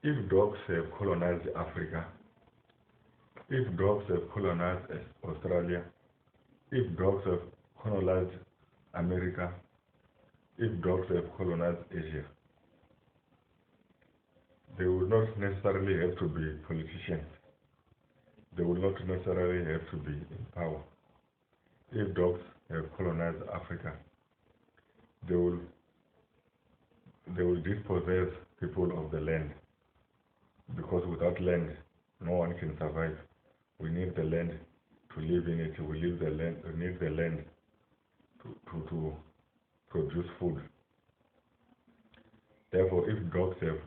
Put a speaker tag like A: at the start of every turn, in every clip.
A: If dogs have colonized Africa, if dogs have colonized Australia, if dogs have colonized America, if dogs have colonized Asia, they will not necessarily have to be politicians. They will not necessarily have to be in power. If dogs have colonized Africa, they will dispossess people of the land, because without land, no one can survive. We need the land to live in it. We need the land to produce food. Therefore, if dogs have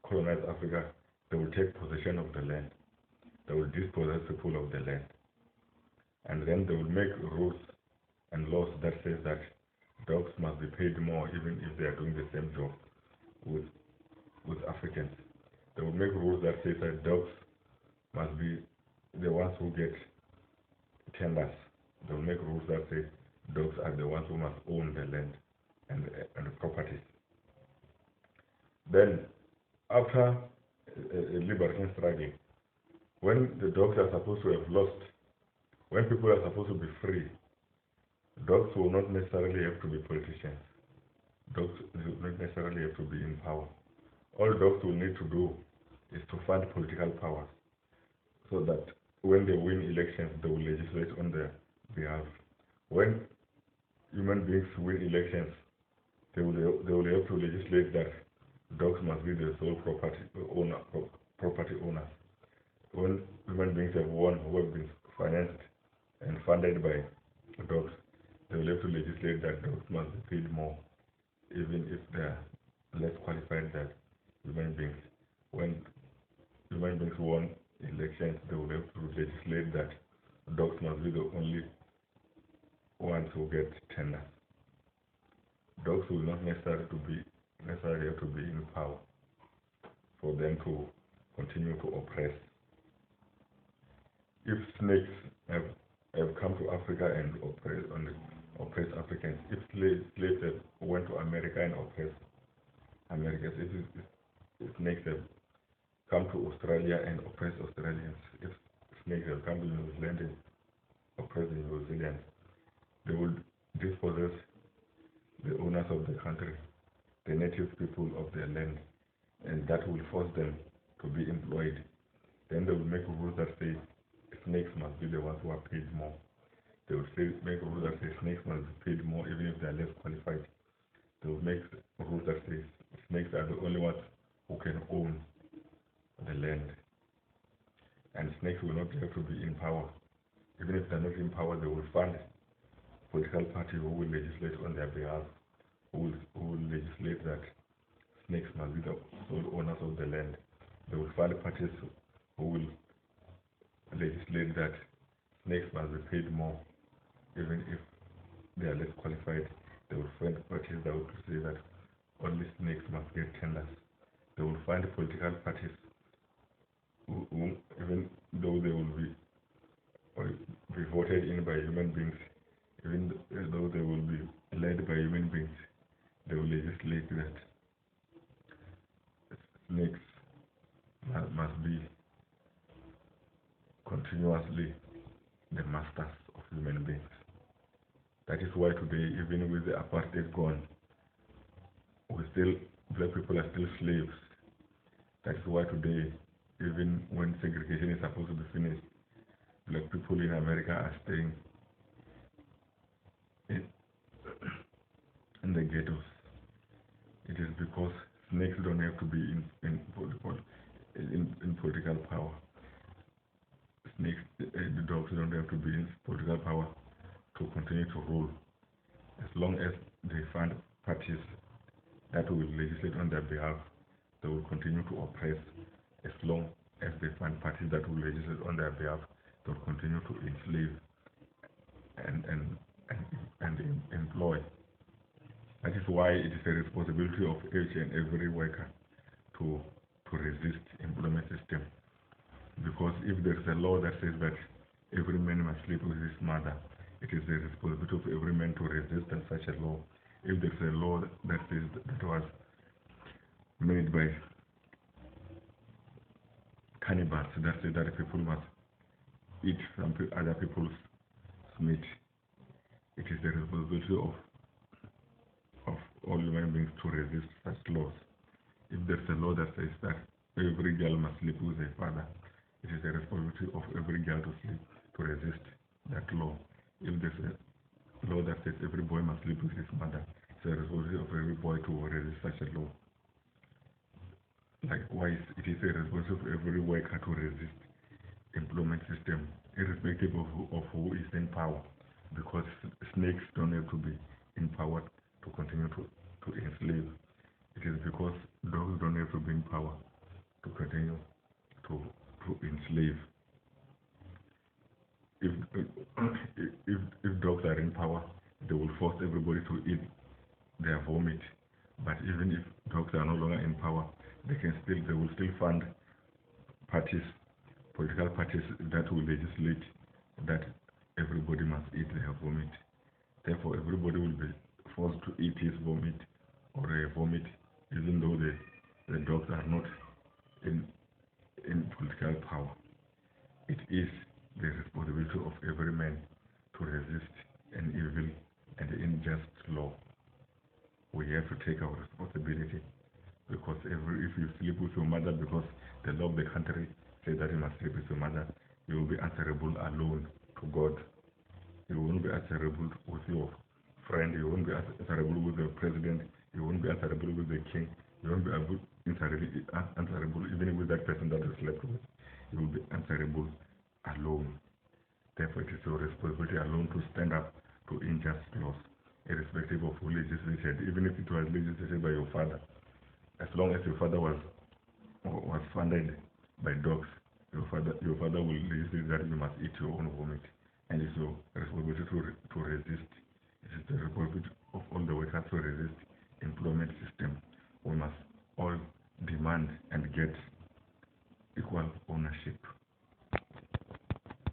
A: colonized Africa, they will take possession of the land. They will dispossess people of the land. And then they will make rules and laws that says that dogs must be paid more even if they are doing the same job with Africans. They will make rules that say that dogs must be the ones who get tenders. They will make rules that say dogs are the ones who must own the land and the properties. Then, after a liberation struggle, when the dogs are supposed to have lost, when people are supposed to be free, dogs will not necessarily have to be politicians. Dogs will not necessarily have to be in power. All dogs will need to do is to find political powers, so that when they win elections, they will legislate on their behalf. When human beings win elections, they will have to legislate that dogs must be the sole property owners. When human beings have won, who have been financed and funded by dogs, they will have to legislate that dogs must be paid more, even if they are less qualified than human beings. When human beings won elections, they will have to legislate that dogs must be the only ones who get tenders. Dogs will not necessarily have to be in power for them to continue to oppress. If snakes have come to Africa and oppress Africans, if slaves have went to America and oppressed Americans, if snakes have come to Australia and oppressed Australians, if snakes have come to New Zealand and oppressed the New Zealanders, they will dispossess the owners of the country, the native people of their land, and that will force them to be employed. Then they will make rules that say snakes must be the ones who are paid more. They will make rules that say snakes must be paid more even if they are less qualified. They will make rules that say snakes are the only ones who can own the land. And snakes will not have to be in power. Even if they are not in power, they will fund political party who will legislate on their behalf, who will legislate that snakes must be the sole owners of the land. They will fund parties who will legislate that snakes must be paid more, even if they are less qualified. They will find parties that will say that only snakes must get tenders. They will find political parties who even though they will be voted in by human beings, even though they will be led by human beings, they will legislate that snakes must be continuously the masters of human beings. That is why today, even with the apartheid gone, black people are still slaves. That is why today, even when segregation is supposed to be finished, black people in America are staying in the ghettos. It is because snakes don't have to be in political power. Snakes, the dogs don't have to be in political power to continue to rule. As long as they find parties that will legislate on their behalf, they will continue to oppress. As long as they find parties that will legislate on their behalf, they will continue to enslave and employ. That is why it is a responsibility of each and every worker to resist employment system. Because if there is a law that says that every man must sleep with his mother, it is the responsibility of every man to resist such a law. If there is a law that says that was made by cannibals, that say that people must eat other people's meat. It is the responsibility of all human beings to resist such laws. If there's a law that says that every girl must sleep with her father, it is the responsibility of every girl to resist that law. If there's a law that says every boy must sleep with his mother, it's the responsibility of every boy to resist such a law. Likewise, it is a responsibility of every worker to resist employment system, irrespective of who is in power, because snakes don't have to be in power to continue to enslave. It is because dogs don't have to be in power to continue to enslave. If, if dogs are in power, they will force everybody to eat their vomit. But even if dogs are no longer in power, they will still fund political parties that will legislate that everybody must eat their vomit. Therefore, everybody will be forced to eat his vomit or a vomit, even though the dogs are not in political power. It is the responsibility of every man to resist an evil and unjust law. We have to take our responsibility, because if you sleep with your mother because the law of the country says that you must sleep with your mother, you will be answerable alone to God. You won't be answerable with your friend, you won't be answerable with the president, you won't be answerable with the king, you won't be answerable even with that person that you slept with. You will be answerable alone. Therefore, it is your responsibility alone to stand up to unjust laws, irrespective of who legislated, even if it was legislated by your father. As long as your father was funded by dogs, your father will legislate that you must eat your own vomit, and it's your responsibility to resist. It is the responsibility of all the workers to resist employment system. We must all demand and get equal ownership.